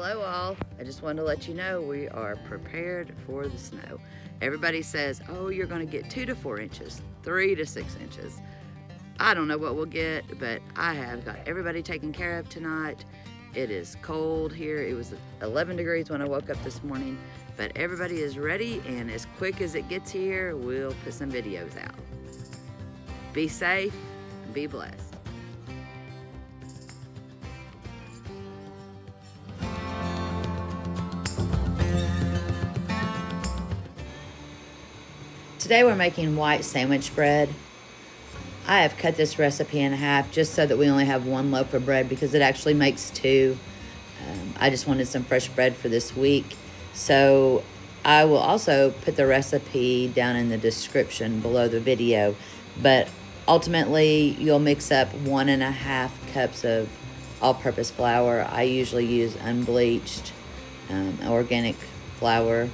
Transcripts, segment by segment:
Hello all. I just wanted to let you know we are prepared for the snow. Everybody says, oh, you're going to get 2 to 4 inches, 3 to 6 inches. I don't know what we'll get, but I have got everybody taken care of tonight. It is cold here. It was 11 degrees when I woke up this morning, but everybody is ready, and as quick as it gets here, we'll put some videos out. Be safe and be blessed. Today we're making white sandwich bread. I have cut this recipe in half just so that we only have 1 loaf of bread because it actually makes 2. I just wanted some fresh bread for this week. So I will also put the recipe down in the description below the video. But ultimately you'll mix up 1.5 cups of all-purpose flour. I usually use unbleached organic flour.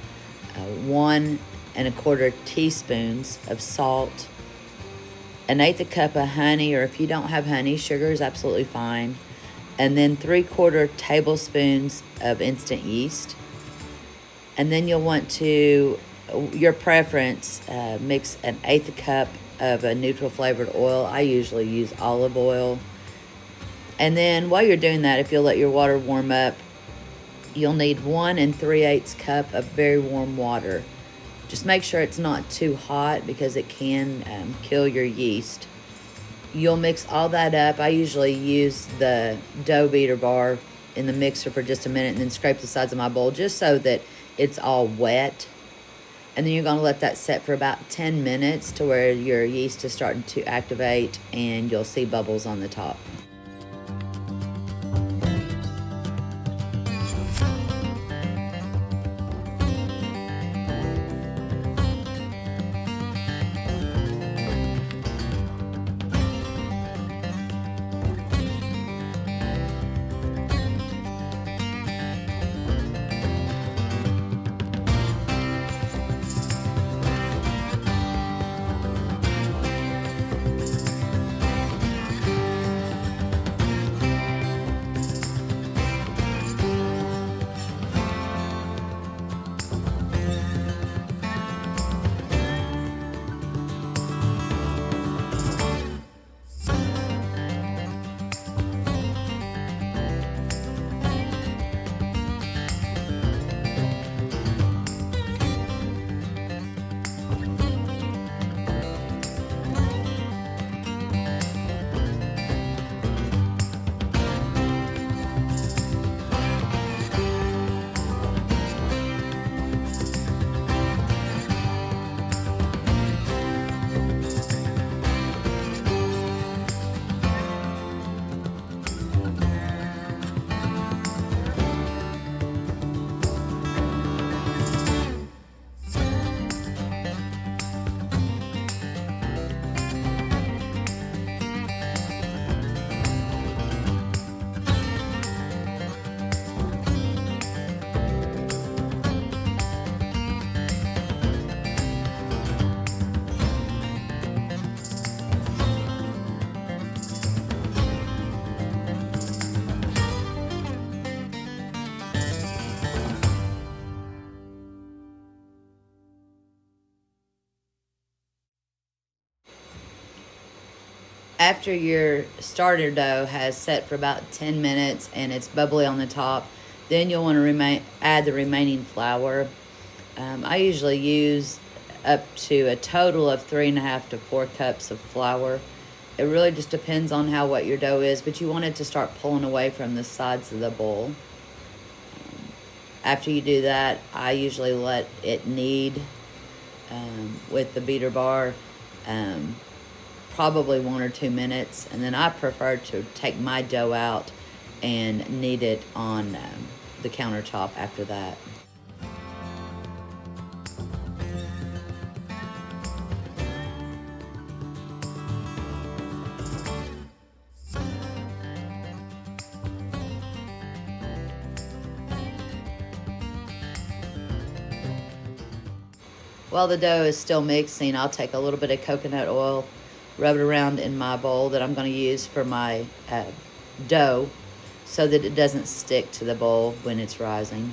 1¼ teaspoons of salt, 1/8 cup of honey, or if you don't have honey, sugar is absolutely fine, and then 3/4 tablespoons of instant yeast. And then you'll want to, your preference, mix 1/8 cup of a neutral flavored oil. I usually use olive oil. And then while you're doing that, if you'll let your water warm up, you'll need 1 3/8 cup of very warm water. Just make sure it's not too hot because it can kill your yeast. You'll mix all that up. I usually use the dough beater bar in the mixer for just a minute and then scrape the sides of my bowl just so that it's all wet. And then you're going to let that set for about 10 minutes to where your yeast is starting to activate and you'll see bubbles on the top. After your starter dough has set for about 10 minutes and it's bubbly on the top, then you'll want to add the remaining flour. I usually use up to a total of 3.5 to 4 cups of flour. It really just depends on how wet your dough is, but you want it to start pulling away from the sides of the bowl. After you do that, I usually let it knead with the beater bar. Probably 1 or 2 minutes, and then I prefer to take my dough out and knead it on the countertop after that. While the dough is still mixing, I'll take a little bit of coconut oil, rub it around in my bowl that I'm going to use for my dough. so that it doesn't stick to the bowl when it's rising.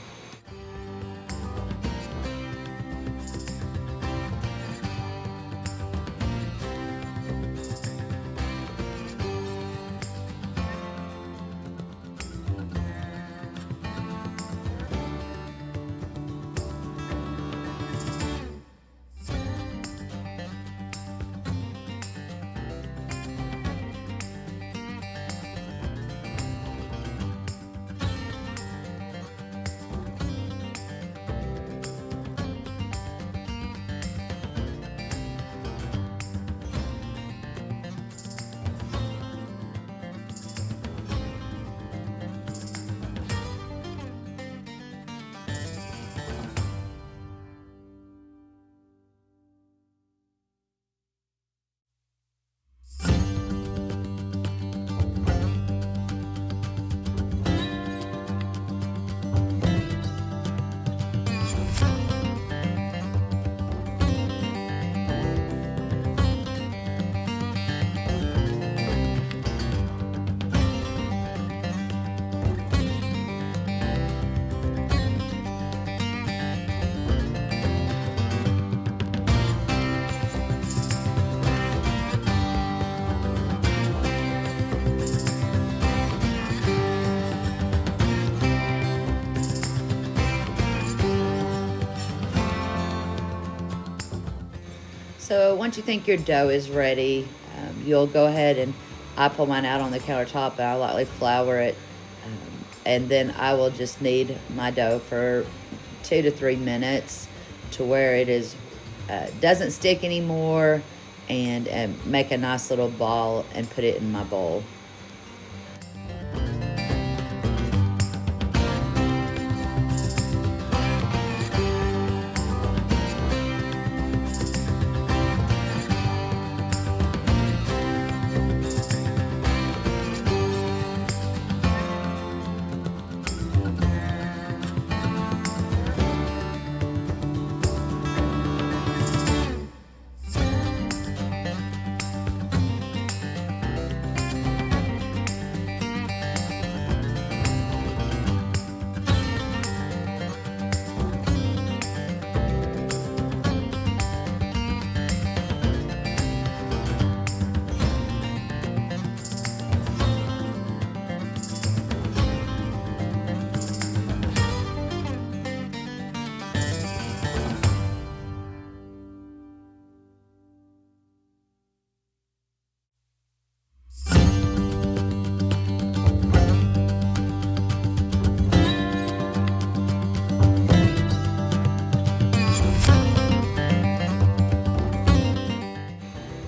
So once you think your dough is ready, you'll go ahead and I pull mine out on the countertop and I lightly flour it. And then I will just knead my dough for 2 to 3 minutes to where it is doesn't stick anymore, and make a nice little ball and put it in my bowl.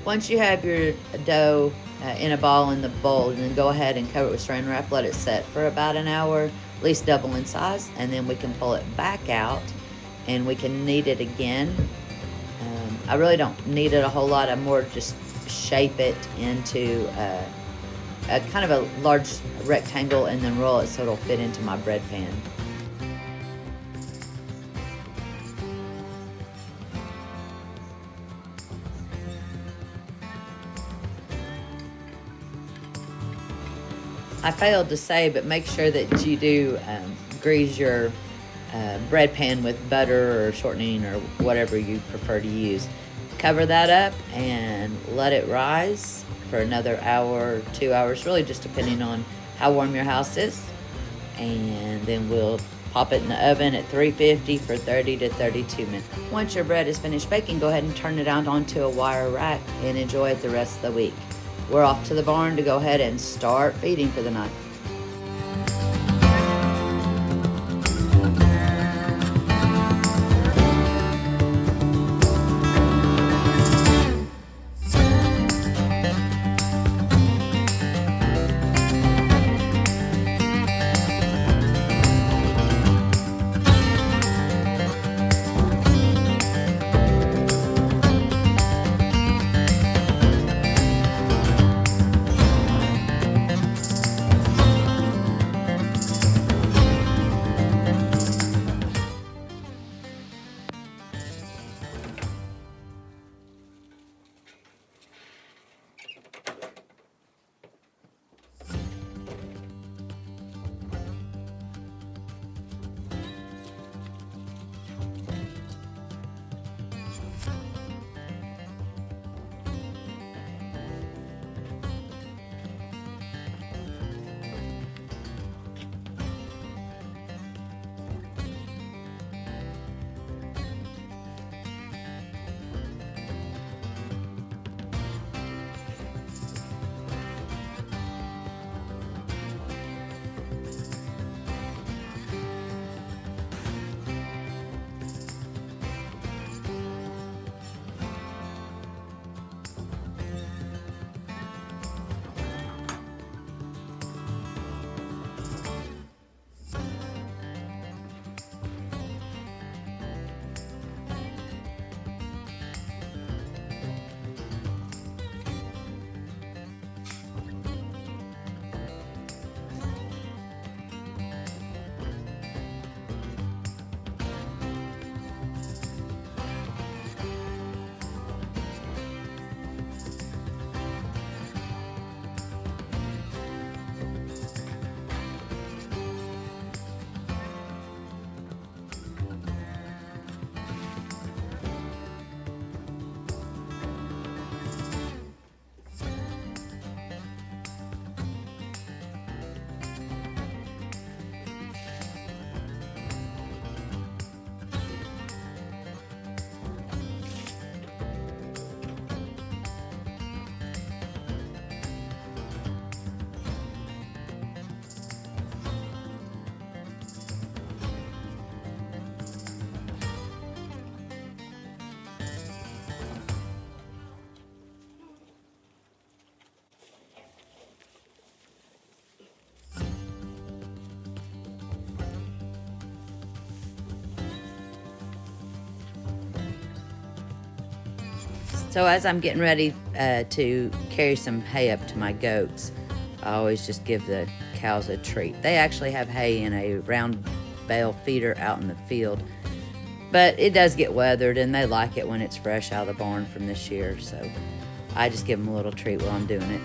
Once you have your dough in a ball in the bowl, then go ahead and cover it with saran wrap. Let it set for about an hour, at least double in size, and then we can pull it back out and we can knead it again. I really don't knead it a whole lot. I more just shape it into a kind of a large rectangle and then roll it so it'll fit into my bread pan. I failed to say, but make sure that you do grease your bread pan with butter or shortening or whatever you prefer to use. Cover that up and let it rise for another hour, 2 hours, really just depending on how warm your house is. And then we'll pop it in the oven at 350 for 30 to 32 minutes. Once your bread is finished baking, go ahead and turn it out onto a wire rack and enjoy it the rest of the week. We're off to the barn to go ahead and start feeding for the night. So as I'm getting ready to carry some hay up to my goats, I always just give the cows a treat. They actually have hay in a round bale feeder out in the field, but it does get weathered and they like it when it's fresh out of the barn from this year. So I just give them a little treat while I'm doing it.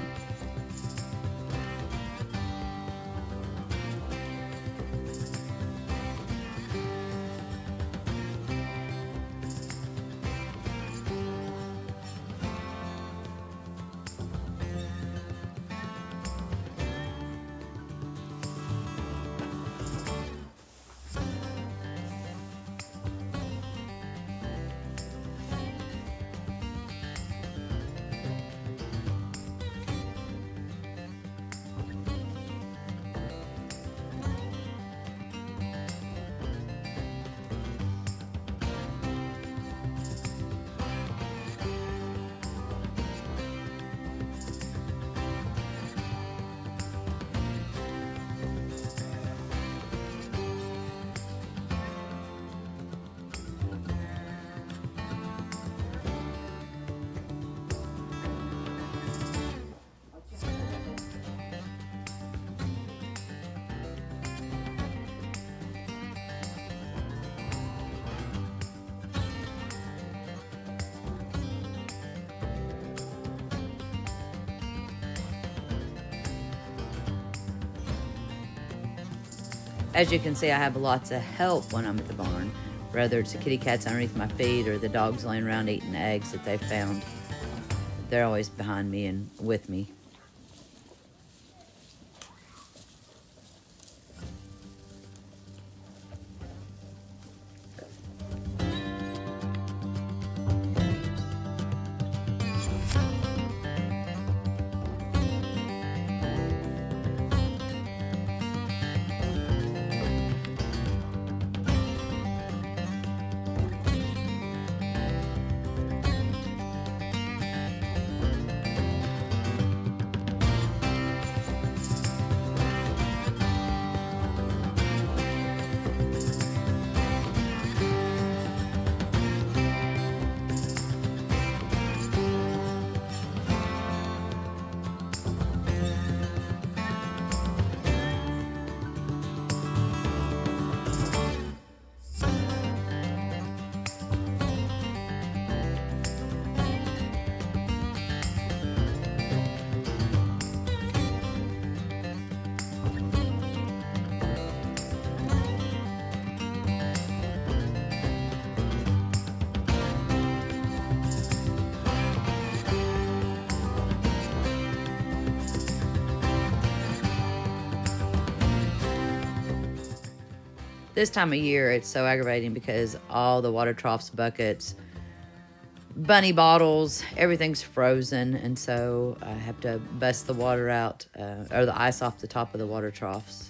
As you can see, I have lots of help when I'm at the barn, whether it's the kitty cats underneath my feet or the dogs laying around eating eggs that they found. They're always behind me and with me. This time of year, it's so aggravating because all the water troughs, buckets, bunny bottles, everything's frozen. And so I have to bust the water out, or the ice off the top of the water troughs.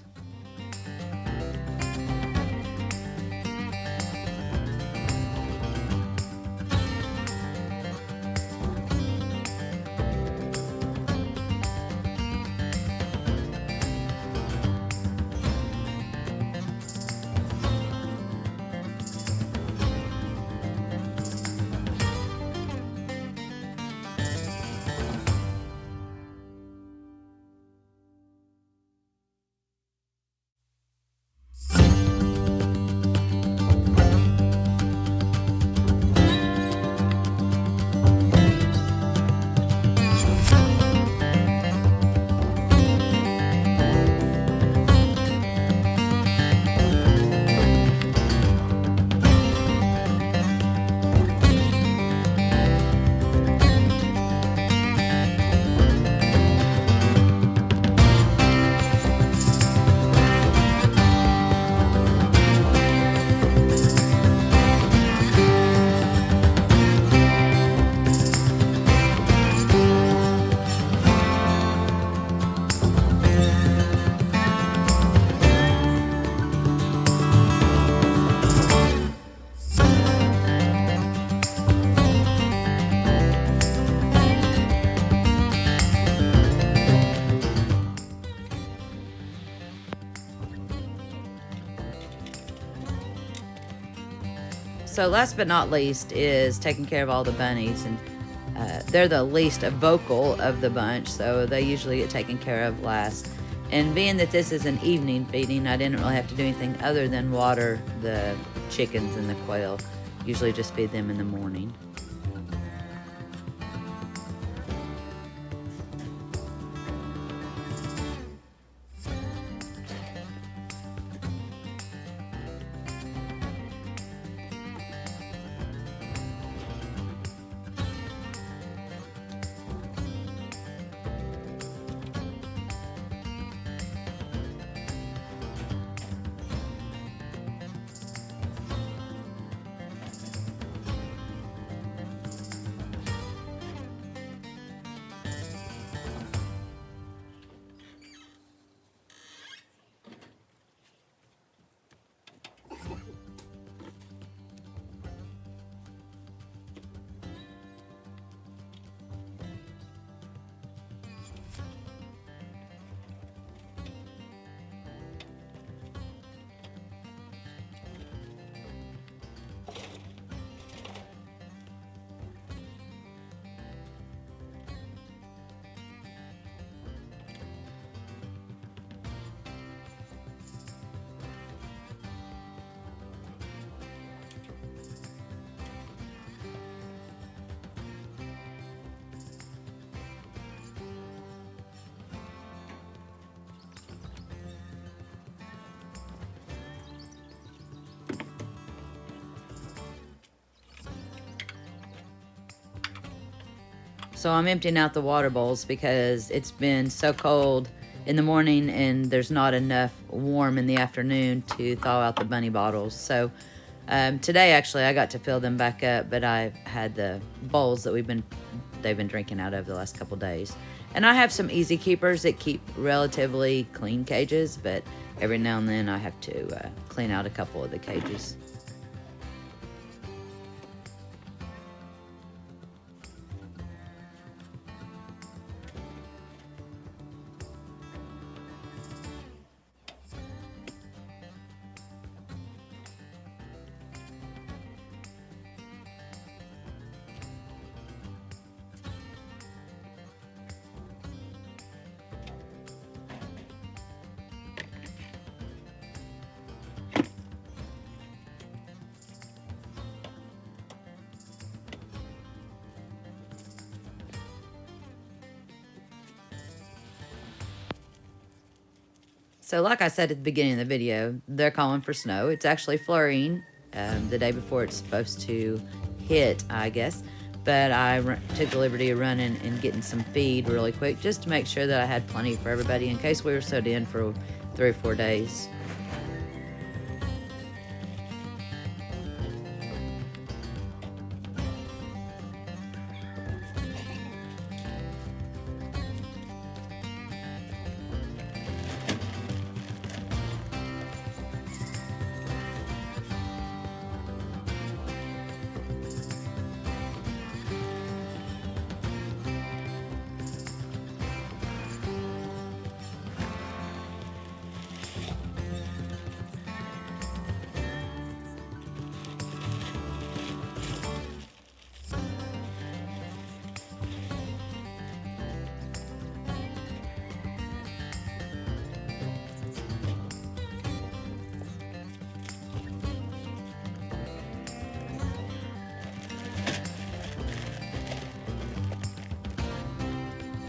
So last but not least is taking care of all the bunnies. And they're the least vocal of the bunch, so they usually get taken care of last. And being that this is an evening feeding, I didn't really have to do anything other than water the chickens and the quail. Usually just feed them in the morning. So I'm emptying out the water bowls because it's been so cold in the morning and there's not enough warm in the afternoon to thaw out the bunny bottles. So today actually I got to fill them back up, but I had the bowls that they've been drinking out of the last couple days. And I have some easy keepers that keep relatively clean cages, but every now and then I have to clean out a couple of the cages. So like I said at the beginning of the video, they're calling for snow. It's actually flurrying the day before it's supposed to hit, I guess. But I took the liberty of running and getting some feed really quick just to make sure that I had plenty for everybody in case we were sewed in for 3 or 4 days.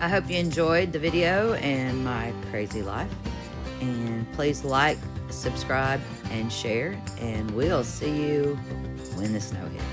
I hope you enjoyed the video and my crazy life. And please like, subscribe, and share. And we'll see you when the snow hits.